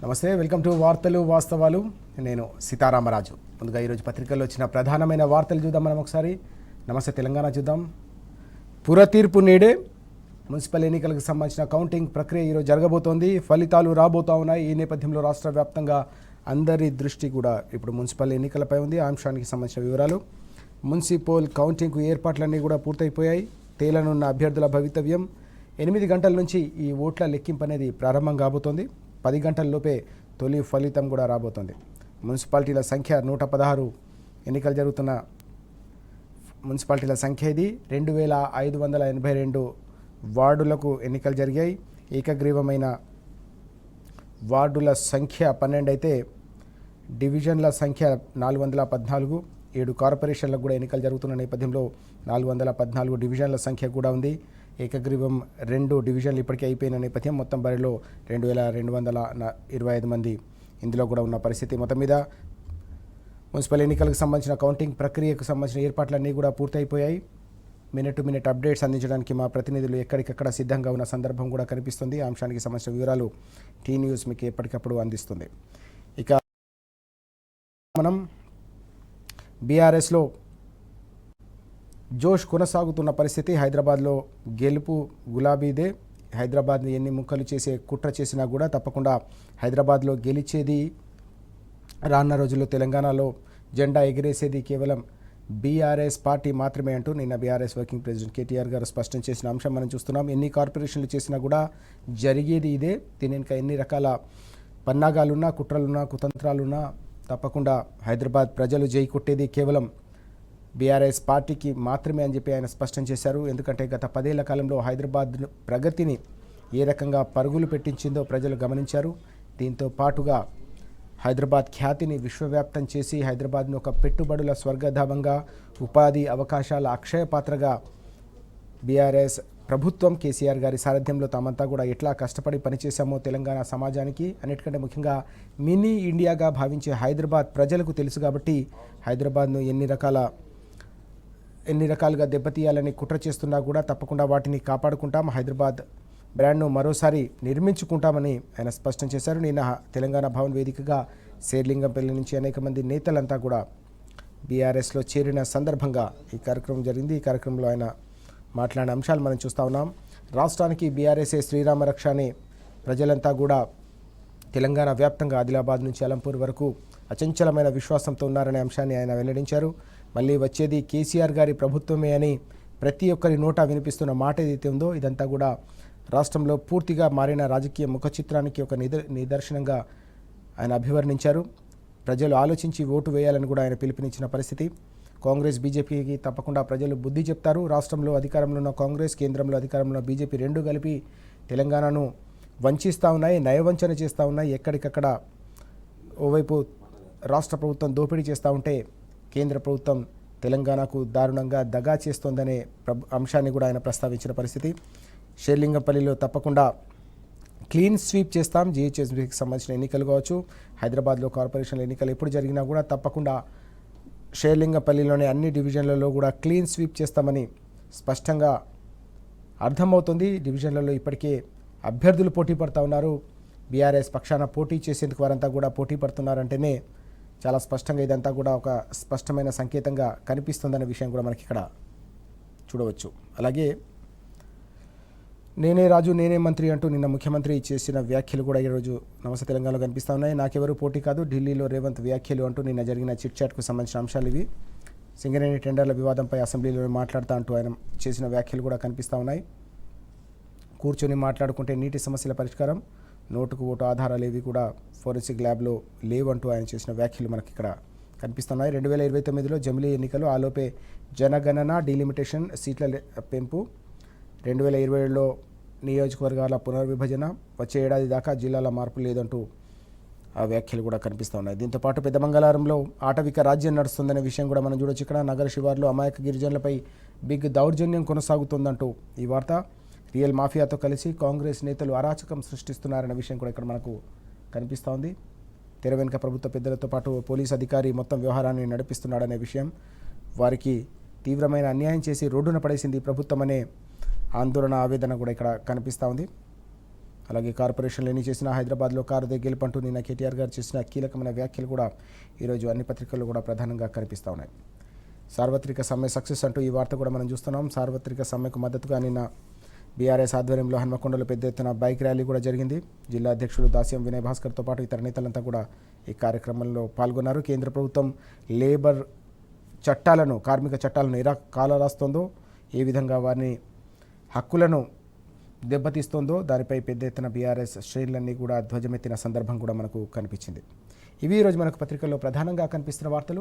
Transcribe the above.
నమస్తే, welcome to వార్తలు వాస్తవాలు. నేను సీతారామరాజు. ముందుగా ఈరోజు పత్రికల్లో వచ్చిన ప్రధానమైన వార్తలు చూద్దాం. మనం ఒకసారి నమస్తే తెలంగాణ చూద్దాం. పుర తీర్పు నేడే మున్సిపల్ ఎన్నికలకు సంబంధించిన కౌంటింగ్ ప్రక్రియ ఈరోజు జరగబోతోంది. ఫలితాలు రాబోతూ ఉన్నాయి. ఈ నేపథ్యంలో రాష్ట్ర వ్యాప్తంగా అందరి దృష్టి కూడా ఇప్పుడు మున్సిపల్ ఎన్నికలపై ఉంది. ఆ అంశానికి సంబంధించిన వివరాలు, మున్సిపల్ కౌంటింగ్కు ఏర్పాట్లన్నీ కూడా పూర్తయిపోయాయి. తేలనున్న అభ్యర్థుల భవితవ్యం. 8 గంటల నుంచి ఈ ఓట్ల లెక్కింపు అనేది ప్రారంభం కాబోతోంది. 10 గంటల్లోపే తొలి ఫలితం కూడా రాబోతోంది. మున్సిపాలిటీల సంఖ్య 116 ఎన్నికలు జరుగుతున్న మున్సిపాలిటీల సంఖ్య ఇది. 2582 వార్డులకు ఎన్నికలు జరిగాయి. ఏకగ్రీవమైన వార్డుల సంఖ్య 12 అయితే డివిజన్ల సంఖ్య 414. 7 కార్పొరేషన్లకు కూడా ఎన్నికలు జరుగుతున్న నేపథ్యంలో 414 డివిజన్ల సంఖ్య కూడా ఉంది. ఏకగ్రీవం 2 డివిజన్లు ఇప్పటికే అయిపోయిన నేపథ్యం మొత్తం బరిలో 2225 మంది ఇందులో కూడా ఉన్న పరిస్థితి. మొత్తం మీద మున్సిపల్ ఎన్నికలకు సంబంధించిన కౌంటింగ్ ప్రక్రియకు సంబంధించిన ఏర్పాట్లన్నీ కూడా పూర్తయిపోయాయి. మినిట్ టు మినిట్ అప్డేట్స్ అందించడానికి మా ప్రతినిధులు ఎక్కడికక్కడ సిద్ధంగా ఉన్న సందర్భం కూడా కనిపిస్తుంది. ఆ అంశానికి సంబంధించిన వివరాలు టీ న్యూస్ మీకు ఎప్పటికప్పుడు అందిస్తుంది. ఇక మనం బీఆర్ఎస్లో జోష్ కొనసాగుతున్న పరిస్థితి. హైదరాబాద్లో గెలుపు గులాబీదే. హైదరాబాద్ని ఎన్ని ముక్కలు చేసే కుట్ర చేసినా కూడా తప్పకుండా హైదరాబాద్లో గెలిచేది, రానున్న రోజుల్లో తెలంగాణలో జెండా ఎగిరేసేది కేవలం బీఆర్ఎస్ పార్టీ మాత్రమే అంటూ నిన్న బీఆర్ఎస్ వర్కింగ్ ప్రెసిడెంట్ కేటీఆర్ గారు స్పష్టం చేసిన అంశం మనం చూస్తున్నాం. ఎన్ని కార్పొరేషన్లు చేసినా కూడా జరిగేది ఇదే. దీని ఇంకా ఎన్ని రకాల పన్నాగాలున్నా, కుట్రలున్నా, కుతంత్రాలున్నా తప్పకుండా హైదరాబాద్ ప్రజలు జై కొట్టేది కేవలం బీఆర్ఎస్ పార్టీకి మాత్రమే అని చెప్పి ఆయన స్పష్టం చేశారు. ఎందుకంటే గత 10 ఏళ్ల కాలంలో హైదరాబాద్ ప్రగతిని ఏ రకంగా పరుగులు పెట్టించిందో ప్రజలు గమనించారు. దీంతో పాటుగా హైదరాబాద్ ఖ్యాతిని విశ్వవ్యాప్తం చేసి హైదరాబాద్ను ఒక పెట్టుబడుల స్వర్గధామంగా, ఉపాధి అవకాశాల అక్షయ పాత్రగా బీఆర్ఎస్ ప్రభుత్వం కేసీఆర్ గారి సారథ్యంలో తామంతా కూడా ఎట్లా కష్టపడి పనిచేశామో తెలంగాణ సమాజానికి, అన్నిటికంటే ముఖ్యంగా మినీ ఇండియాగా భావించే హైదరాబాద్ ప్రజలకు తెలుసు. కాబట్టి హైదరాబాద్ను ఎన్ని రకాలుగా దెబ్బతీయాలని కుట్ర చేస్తున్నా కూడా తప్పకుండా వాటిని కాపాడుకుంటాం, హైదరాబాద్ బ్రాండ్ను మరోసారి నిర్మించుకుంటామని ఆయన స్పష్టం చేశారు. నిన్న తెలంగాణ భవన్ వేదికగా శేర్లింగంపల్లి నుంచి అనేక మంది నేతలంతా కూడా బీఆర్ఎస్లో చేరిన సందర్భంగా ఈ కార్యక్రమం జరిగింది. ఈ కార్యక్రమంలో ఆయన మాట్లాడిన అంశాలు మనం చూస్తూ ఉన్నాం. రాష్ట్రానికి బీఆర్ఎస్ఏ శ్రీరామ రక్ష అని ప్రజలంతా కూడా తెలంగాణ వ్యాప్తంగా ఆదిలాబాద్ నుంచి అలంపూర్ వరకు అచంచలమైన విశ్వాసంతో ఉన్నారనే అంశాన్ని ఆయన వెల్లడించారు. మళ్ళీ వచ్చేది కేసీఆర్ గారి ప్రభుత్వమే అని ప్రతి ఒక్కరి నోటా వినిపిస్తున్న మాట ఏదైతే ఉందో ఇదంతా కూడా రాష్ట్రంలో పూర్తిగా మారిన రాజకీయ ముఖ చిత్రానికి ఒక నిదర్శనంగా ఆయన అభివర్ణించారు. ప్రజలు ఆలోచించి ఓటు వేయాలని కూడా ఆయన పిలుపునిచ్చిన పరిస్థితి. కాంగ్రెస్, బీజేపీకి తప్పకుండా ప్రజలు బుద్ధి చెప్తారు. రాష్ట్రంలో అధికారంలో ఉన్న కాంగ్రెస్, కేంద్రంలో అధికారంలో ఉన్న బీజేపీ రెండు కలిపి తెలంగాణను వంచిస్తూ ఉన్నాయి, నయవంచన చేస్తూ ఉన్నాయి. ఎక్కడికక్కడ ఓవైపు రాష్ట్ర ప్రభుత్వం దోపిడీ చేస్తూ ఉంటే కేంద్ర ప్రభుత్వం తెలంగాణకు దారుణంగా దగా చేస్తోందనే అంశాన్ని కూడా ఆయన ప్రస్తావించిన పరిస్థితి. షేర్లింగంపల్లిలో తప్పకుండా క్లీన్ స్వీప్ చేస్తాం. జీహెచ్ఎంసీకి సంబంధించిన ఎన్నికలు కావచ్చు, హైదరాబాద్లో కార్పొరేషన్ల ఎన్నికలు ఎప్పుడు జరిగినా కూడా తప్పకుండా షేర్లింగంపల్లిలోని అన్ని డివిజన్లలో కూడా క్లీన్ స్వీప్ చేస్తామని స్పష్టంగా అర్థమవుతుంది. డివిజన్లలో ఇప్పటికే అభ్యర్థులు పోటీ పడుతూ ఉన్నారు. బీఆర్ఎస్ పక్షాన పోటీ చేసేందుకు వారంతా కూడా పోటీ పడుతున్నారంటేనే చాలా స్పష్టంగా ఇదంతా కూడా ఒక స్పష్టమైన సంకేతంగా కనిపిస్తుందనే విషయం కూడా మనకి ఇక్కడ చూడవచ్చు. అలాగే నేనే రాజు నేనే మంత్రి అంటూ నిన్న ముఖ్యమంత్రి చేసిన వ్యాఖ్యలు కూడా ఈరోజు నమస్తే తెలంగాణలో కనిపిస్తూ ఉన్నాయి. నాకెవరు పోటీ కాదు, ఢిల్లీలో రేవంత్ వ్యాఖ్యలు అంటూ నిన్న జరిగిన చిట్ చాట్కు సంబంధించిన అంశాలు ఇవి. సింగరేణి టెండర్ల వివాదంపై అసెంబ్లీలో మాట్లాడుతూ అంటూ ఆయన చేసిన వ్యాఖ్యలు కూడా కనిపిస్తూ ఉన్నాయి. కూర్చొని మాట్లాడుకుంటే నీటి సమస్యల పరిష్కారం, నోటుకు ఓటు ఆధారాలు ఏవి కూడా ఫోరెన్సిక్ ల్యాబ్లో లేవంటూ ఆయన చేసిన వ్యాఖ్యలు మనకి ఇక్కడ కనిపిస్తున్నాయి. 2029లో జమిలీ ఎన్నికలు, ఆలోపే జనగణన, డీలిమిటేషన్, సీట్ల పెంపు, 2027లో నియోజకవర్గాల పునర్విభజన, వచ్చే ఏడాది దాకా జిల్లాల మార్పు లేదంటూ ఆ వ్యాఖ్యలు కూడా కనిపిస్తూ ఉన్నాయి. దీంతోపాటు పెద్దమంగళారంలో ఆటవిక రాజ్యం నడుస్తుందనే విషయం కూడా మనం చూడొచ్చు. ఇక్కడ నగర శివార్లో అమాయక గిరిజనులపై బిగ్ దౌర్జన్యం కొనసాగుతుందంటూ ఈ వార్త. రియల్ మాఫియాతో కలిసి కాంగ్రెస్ నేతలు అరాచకం సృష్టిస్తున్నారనే విషయం కూడా ఇక్కడ మనకు కనిపిస్తూ ఉంది. తెర వెనుక ప్రభుత్వ పెద్దలతో పాటు పోలీస్ అధికారి మొత్తం వ్యవహారాన్ని నడిపిస్తున్నాడనే విషయం, వారికి తీవ్రమైన అన్యాయం చేసి రోడ్డున పడేసింది ప్రభుత్వం అనే ఆందోళన, ఆవేదన కూడా ఇక్కడ కనిపిస్తూ ఉంది. అలాగే కార్పొరేషన్లు ఎన్ని చేసినా హైదరాబాద్లో కారుదే గెలుపంటూ నిన్న కేటీఆర్ గారు చేసిన కీలకమైన వ్యాఖ్యలు కూడా ఈరోజు అన్ని పత్రికల్లో కూడా ప్రధానంగా కనిపిస్తూ ఉన్నాయి. సార్వత్రిక సమ్మె సక్సెస్ అంటూ ఈ వార్త కూడా మనం చూస్తున్నాం. సార్వత్రిక సమ్మెకు మద్దతుగా నిన్న బీఆర్ఎస్ ఆధ్వర్యంలో హన్మకొండలో పెద్ద ఎత్తున బైక్ ర్యాలీ కూడా జరిగింది. జిల్లా అధ్యక్షుడు దాస్యం వినయ్ భాస్కర్తో పాటు ఇతర నేతలంతా కూడా ఈ కార్యక్రమంలో పాల్గొన్నారు. కేంద్ర ప్రభుత్వం లేబర్ చట్టాలను, కార్మిక చట్టాలను ఎలా కాలరాస్తుందో, ఏ విధంగా వారిని హక్కులను దెబ్బతీస్తుందో దానిపై పెద్ద ఎత్తున బీఆర్ఎస్ శ్రేణులన్నీ కూడా ధ్వజమెత్తిన సందర్భం కూడా మనకు కనిపించింది. ఇవి ఈరోజు మనకు పత్రికల్లో ప్రధానంగా కనిపిస్తున్న వార్తలు.